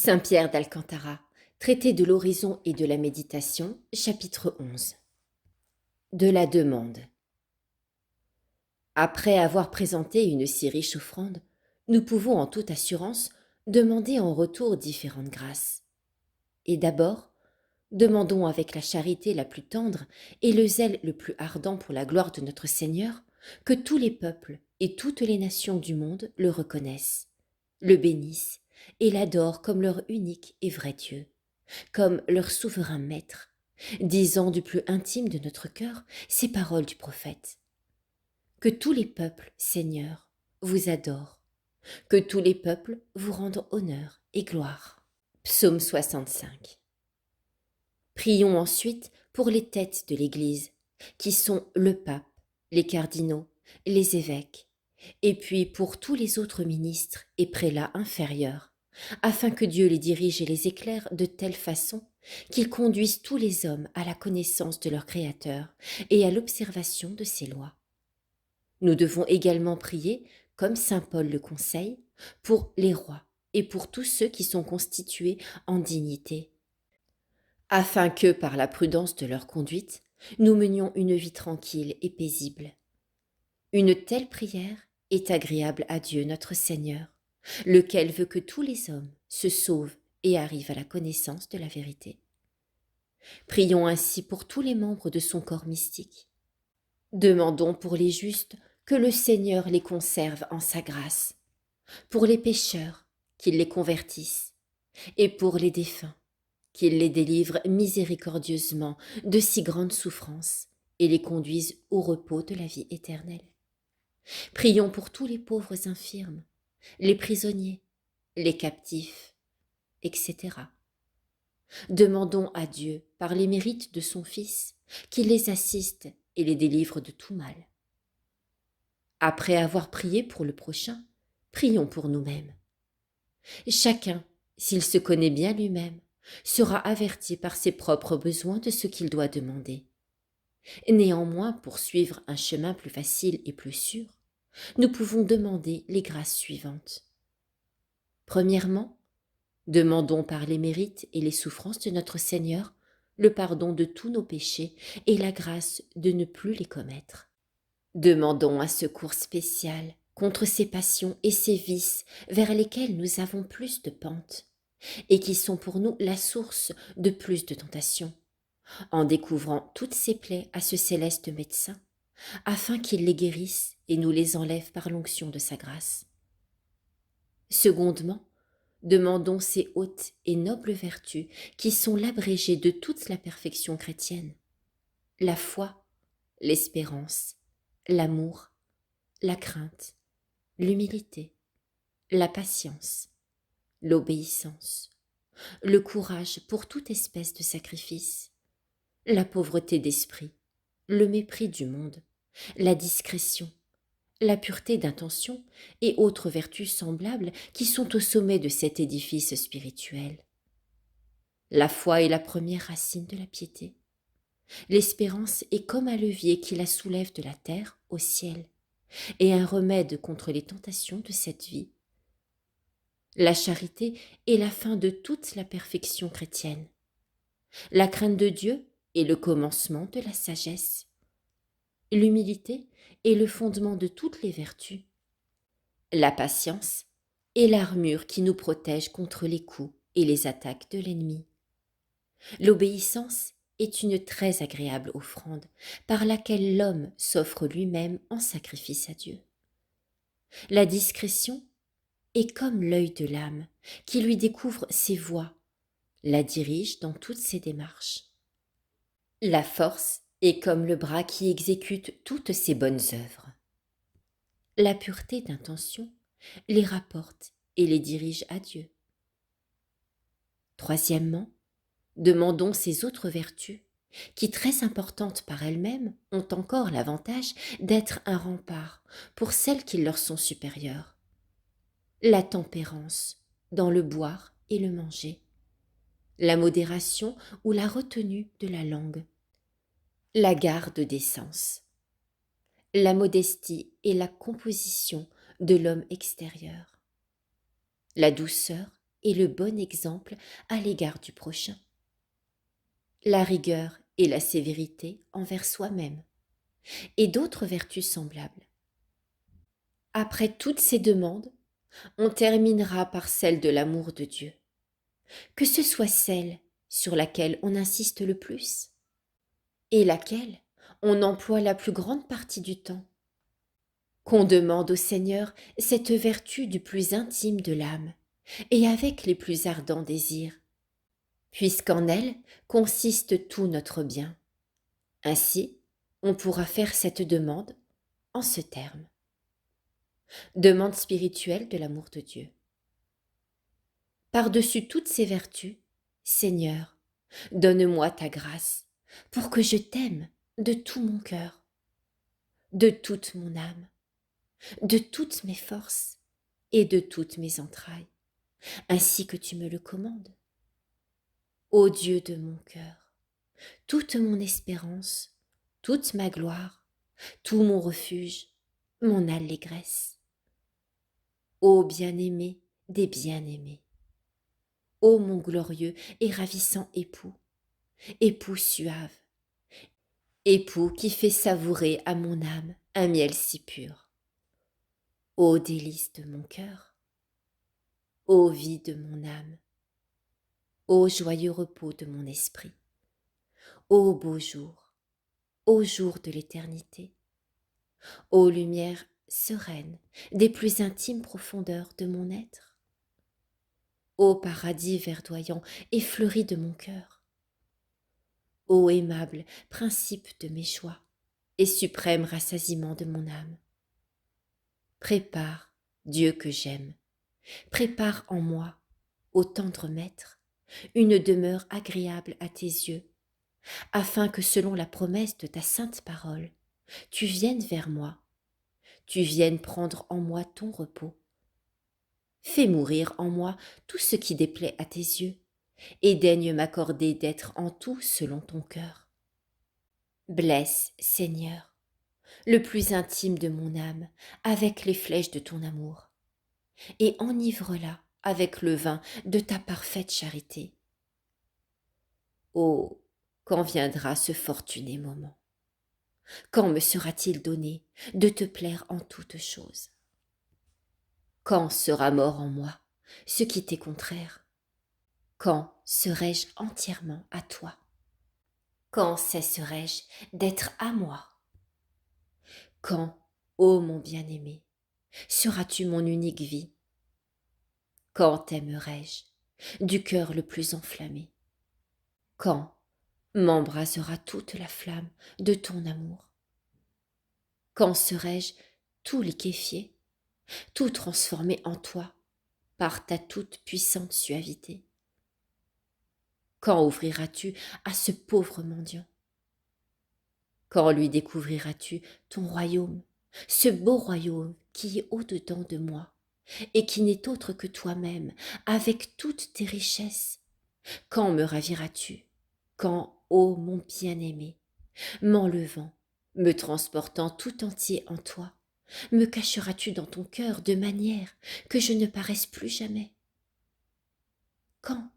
Saint Pierre d'Alcantara, Traité de l'horizon et de la méditation, chapitre 11. De la demande. Après avoir présenté une si riche offrande, nous pouvons en toute assurance demander en retour différentes grâces. Et d'abord, demandons avec la charité la plus tendre et le zèle le plus ardent pour la gloire de notre Seigneur, que tous les peuples et toutes les nations du monde le reconnaissent, le bénissent et l'adorent comme leur unique et vrai Dieu, comme leur souverain maître, disant du plus intime de notre cœur ces paroles du prophète. Que tous les peuples, Seigneur, vous adorent, que tous les peuples vous rendent honneur et gloire. Psaume 65. Prions ensuite pour les têtes de l'Église, qui sont le pape, les cardinaux, les évêques, et puis pour tous les autres ministres et prélats inférieurs, afin que Dieu les dirige et les éclaire de telle façon qu'ils conduisent tous les hommes à la connaissance de leur Créateur et à l'observation de ses lois. Nous devons également prier, comme saint Paul le conseille, pour les rois et pour tous ceux qui sont constitués en dignité, afin que, par la prudence de leur conduite, nous menions une vie tranquille et paisible. Une telle prière est agréable à Dieu notre Seigneur, lequel veut que tous les hommes se sauvent et arrivent à la connaissance de la vérité. Prions ainsi pour tous les membres de son corps mystique. Demandons pour les justes que le Seigneur les conserve en sa grâce, pour les pécheurs, qu'il les convertisse, et pour les défunts, qu'il les délivre miséricordieusement de si grandes souffrances et les conduise au repos de la vie éternelle. Prions pour tous les pauvres infirmes, les prisonniers, les captifs, etc. Demandons à Dieu, par les mérites de son Fils, qu'il les assiste et les délivre de tout mal. Après avoir prié pour le prochain, prions pour nous-mêmes. Chacun, s'il se connaît bien lui-même, sera averti par ses propres besoins de ce qu'il doit demander. Néanmoins, pour suivre un chemin plus facile et plus sûr, nous pouvons demander les grâces suivantes. Premièrement, demandons par les mérites et les souffrances de notre Seigneur le pardon de tous nos péchés et la grâce de ne plus les commettre. Demandons un secours spécial contre ces passions et ces vices vers lesquels nous avons plus de pente et qui sont pour nous la source de plus de tentations, en découvrant toutes ces plaies à ce céleste médecin, afin qu'il les guérisse et nous les enlève par l'onction de sa grâce. Secondement, demandons ces hautes et nobles vertus qui sont l'abrégé de toute la perfection chrétienne, la foi, l'espérance, l'amour, la crainte, l'humilité, la patience, l'obéissance, le courage pour toute espèce de sacrifice, la pauvreté d'esprit, le mépris du monde, la discrétion, la pureté d'intention et autres vertus semblables qui sont au sommet de cet édifice spirituel. La foi est la première racine de la piété. L'espérance est comme un levier qui la soulève de la terre au ciel et un remède contre les tentations de cette vie. La charité est la fin de toute la perfection chrétienne. La crainte de Dieu est le commencement de la sagesse. L'humilité est le fondement de toutes les vertus. La patience est l'armure qui nous protège contre les coups et les attaques de l'ennemi. L'obéissance est une très agréable offrande par laquelle l'homme s'offre lui-même en sacrifice à Dieu. La discrétion est comme l'œil de l'âme qui lui découvre ses voies, la dirige dans toutes ses démarches. La force est comme le bras qui exécute toutes ses bonnes œuvres. La pureté d'intention les rapporte et les dirige à Dieu. Troisièmement, demandons ces autres vertus qui, très importantes par elles-mêmes, ont encore l'avantage d'être un rempart pour celles qui leur sont supérieures. La tempérance dans le boire et le manger, la modération ou la retenue de la langue, la garde des sens, la modestie et la composition de l'homme extérieur, la douceur et le bon exemple à l'égard du prochain. La rigueur et la sévérité envers soi-même, et d'autres vertus semblables. Après toutes ces demandes, on terminera par celle de l'amour de Dieu. Que ce soit celle sur laquelle on insiste le plus, et laquelle on emploie la plus grande partie du temps. Qu'on demande au Seigneur cette vertu du plus intime de l'âme, et avec les plus ardents désirs, puisqu'en elle consiste tout notre bien. Ainsi, on pourra faire cette demande en ce terme. Demande spirituelle de l'amour de Dieu. Par-dessus toutes ces vertus, Seigneur, donne-moi ta grâce pour que je t'aime de tout mon cœur, de toute mon âme, de toutes mes forces et de toutes mes entrailles, ainsi que tu me le commandes. Ô Dieu de mon cœur, toute mon espérance, toute ma gloire, tout mon refuge, mon allégresse. Ô bien-aimé des bien-aimés, ô mon glorieux et ravissant époux, époux suave, époux qui fait savourer à mon âme un miel si pur. Ô délice de mon cœur, ô vie de mon âme, ô joyeux repos de mon esprit, ô beau jour de l'éternité, ô lumière sereine des plus intimes profondeurs de mon être, ô paradis verdoyant et fleuri de mon cœur, ô aimable principe de mes joies et suprême rassasiement de mon âme. Prépare, Dieu que j'aime, prépare en moi, ô tendre Maître, une demeure agréable à tes yeux, afin que selon la promesse de ta sainte parole, tu viennes vers moi, tu viennes prendre en moi ton repos. Fais mourir en moi tout ce qui déplaît à tes yeux, et daigne m'accorder d'être en tout selon ton cœur. Blesse, Seigneur, le plus intime de mon âme avec les flèches de ton amour, et enivre-la avec le vin de ta parfaite charité. Oh, quand viendra ce fortuné moment? Quand me sera-t-il donné de te plaire en toutes choses? Quand sera mort en moi ce qui t'est contraire? Quand serai-je entièrement à toi? Quand cesserai-je d'être à moi? Quand, ô mon bien-aimé, seras-tu mon unique vie? Quand t'aimerai-je du cœur le plus enflammé? Quand m'embrasera toute la flamme de ton amour? Quand serai-je tout liquéfié, tout transformé en toi par ta toute puissante suavité? Quand ouvriras-tu à ce pauvre mendiant? Quand lui découvriras-tu ton royaume, ce beau royaume qui est au-dedans de moi et qui n'est autre que toi-même, avec toutes tes richesses? Quand me raviras-tu? Quand, ô mon bien-aimé, m'enlevant, me transportant tout entier en toi, me cacheras-tu dans ton cœur de manière que je ne paraisse plus jamais? Quand,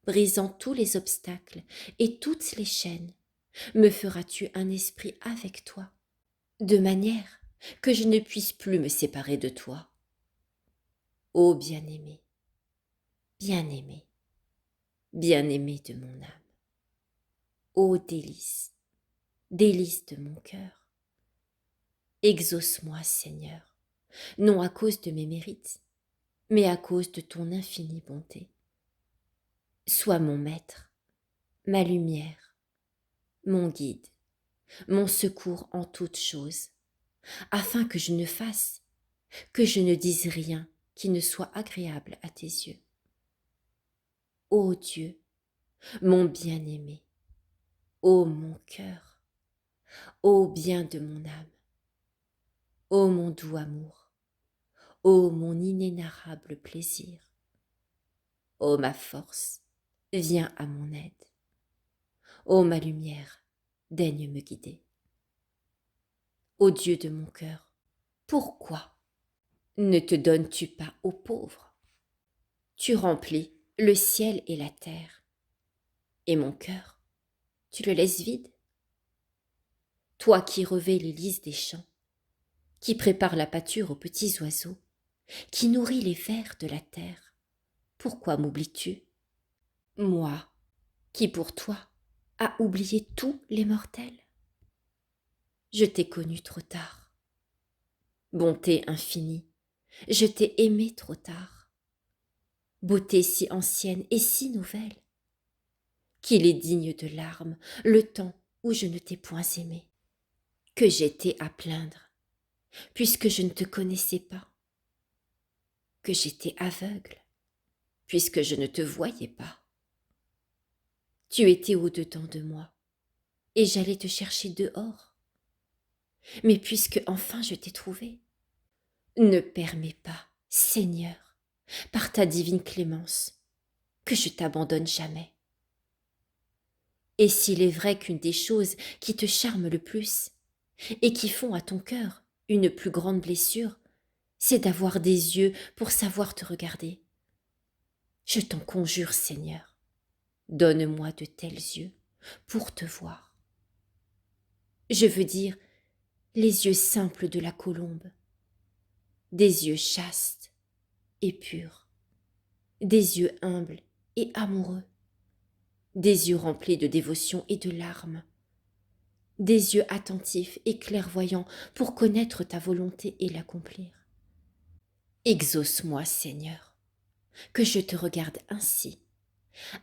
brisant tous les obstacles et toutes les chaînes, me feras-tu un esprit avec toi, de manière que je ne puisse plus me séparer de toi? Ô bien-aimé, bien-aimé, bien-aimé de mon âme, ô délice, délice de mon cœur, exauce-moi, Seigneur, non à cause de mes mérites, mais à cause de ton infinie bonté. Sois mon maître, ma lumière, mon guide, mon secours en toutes choses, afin que je ne fasse, que je ne dise rien qui ne soit agréable à tes yeux. Ô Dieu, mon bien-aimé, ô mon cœur, ô bien de mon âme, ô mon doux amour, ô mon inénarrable plaisir, ô ma force, viens à mon aide. Ô ma lumière, daigne me guider. Ô Dieu de mon cœur, pourquoi ne te donnes-tu pas aux pauvres? tu remplis le ciel et la terre. Et mon cœur, tu le laisses vide? Toi qui revais les lys des champs, qui prépares la pâture aux petits oiseaux, qui nourris les vers de la terre, pourquoi m'oublies-tu? Moi, qui pour toi a oublié tous les mortels? Je t'ai connu trop tard. Bonté infinie, je t'ai aimé trop tard. Beauté si ancienne et si nouvelle, qu'il est digne de larmes le temps où je ne t'ai point aimé, que j'étais à plaindre, puisque je ne te connaissais pas, que j'étais aveugle, puisque je ne te voyais pas. Tu étais au-dedans de moi, et j'allais te chercher dehors. Mais puisque enfin je t'ai trouvé, ne permets pas, Seigneur, par ta divine clémence, que je t'abandonne jamais. Et s'il est vrai qu'une des choses qui te charment le plus, et qui font à ton cœur une plus grande blessure, c'est d'avoir des yeux pour savoir te regarder. Je t'en conjure, Seigneur, donne-moi de tels yeux pour te voir. Je veux dire les yeux simples de la colombe, des yeux chastes et purs, des yeux humbles et amoureux, des yeux remplis de dévotion et de larmes, des yeux attentifs et clairvoyants pour connaître ta volonté et l'accomplir. Exauce-moi, Seigneur, que je te regarde ainsi,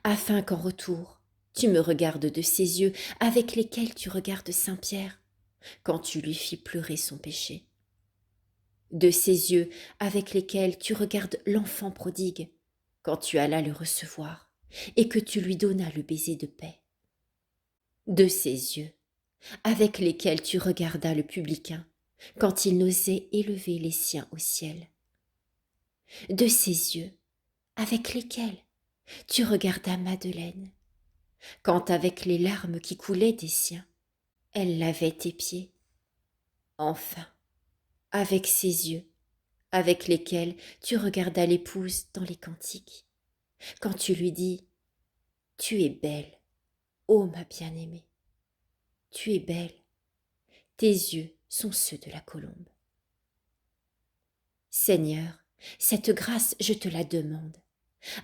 afin qu'en retour, tu me regardes de ces yeux avec lesquels tu regardes Saint Pierre quand tu lui fis pleurer son péché, de ces yeux avec lesquels tu regardes l'enfant prodigue quand tu allas le recevoir et que tu lui donnas le baiser de paix, de ces yeux avec lesquels tu regardas le publicain quand il n'osait élever les siens au ciel, de ces yeux avec lesquels tu regardas Madeleine quand avec les larmes qui coulaient des siens, elle lavait tes pieds, enfin, avec ces yeux avec lesquels tu regardas l'épouse dans les cantiques, quand tu lui dis « Tu es belle, ô ma bien-aimée, tu es belle, tes yeux sont ceux de la colombe. » Seigneur, cette grâce je te la demande,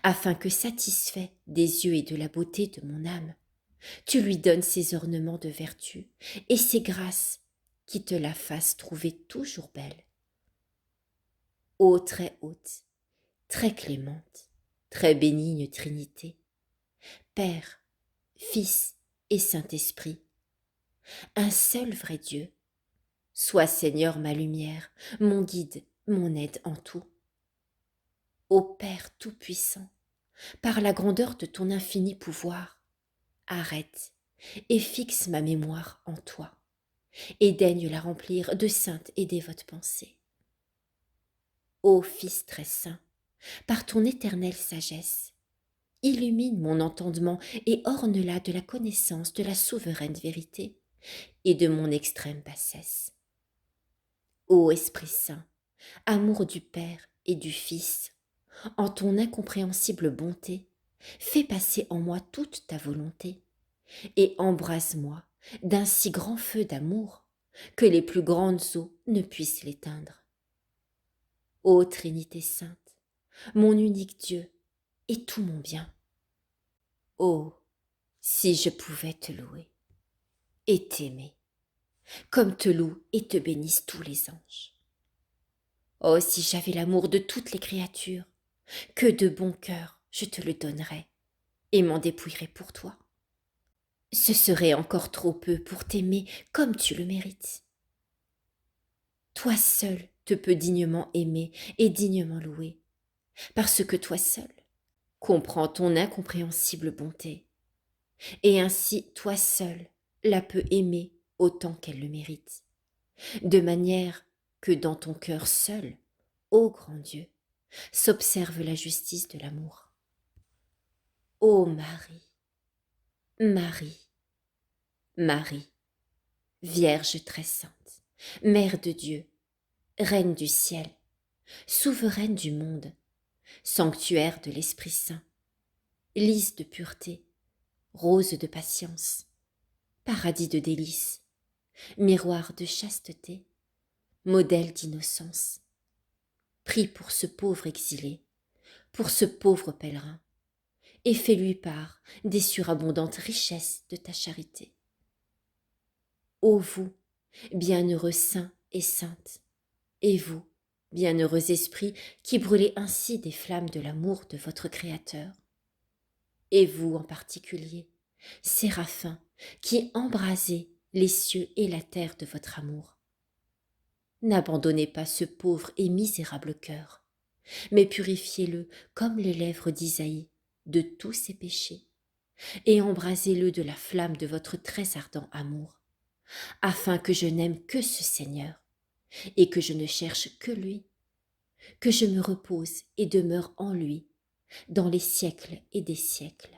afin que, satisfait des yeux et de la beauté de mon âme, tu lui donnes ces ornements de vertu et ces grâces qui te la fassent trouver toujours belle. Ô très haute, très clémente, très bénigne Trinité, Père, Fils et Saint-Esprit, un seul vrai Dieu, sois Seigneur ma lumière, mon guide, mon aide en tout. Ô Père tout-puissant, par la grandeur de ton infini pouvoir, arrête et fixe ma mémoire en toi, et daigne la remplir de saintes et dévotes pensées. Ô Fils très saint, par ton éternelle sagesse, illumine mon entendement et orne-la de la connaissance de la souveraine vérité et de mon extrême bassesse. Ô Esprit Saint, amour du Père et du Fils, en ton incompréhensible bonté, fais passer en moi toute ta volonté, et embrase-moi d'un si grand feu d'amour que les plus grandes eaux ne puissent l'éteindre. Ô Trinité Sainte, mon unique Dieu et tout mon bien, oh, si je pouvais te louer et t'aimer, comme te louent et te bénissent tous les anges. Oh, si j'avais l'amour de toutes les créatures, que de bon cœur je te le donnerais et m'en dépouillerais pour toi. Ce serait encore trop peu pour t'aimer comme tu le mérites. Toi seul te peux dignement aimer et dignement louer, parce que toi seul comprends ton incompréhensible bonté, et ainsi toi seul la peux aimer autant qu'elle le mérite, de manière que dans ton cœur seul, ô grand Dieu, s'observe la justice de l'amour. Ô Marie, Marie, Marie, Vierge très sainte, Mère de Dieu, Reine du ciel, souveraine du monde, sanctuaire de l'Esprit Saint, lys de pureté, rose de patience, paradis de délices, miroir de chasteté, modèle d'innocence. Prie pour ce pauvre exilé, pour ce pauvre pèlerin, et fais-lui part des surabondantes richesses de ta charité. Ô vous, bienheureux saints et saintes, et vous, bienheureux esprits qui brûlez ainsi des flammes de l'amour de votre Créateur, et vous en particulier, séraphins, qui embrasez les cieux et la terre de votre amour. N'abandonnez pas ce pauvre et misérable cœur, mais purifiez-le comme les lèvres d'Isaïe de tous ses péchés, et embrasez-le de la flamme de votre très ardent amour, afin que je n'aime que ce Seigneur, et que je ne cherche que lui, que je me repose et demeure en lui, dans les siècles et des siècles.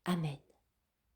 Amen.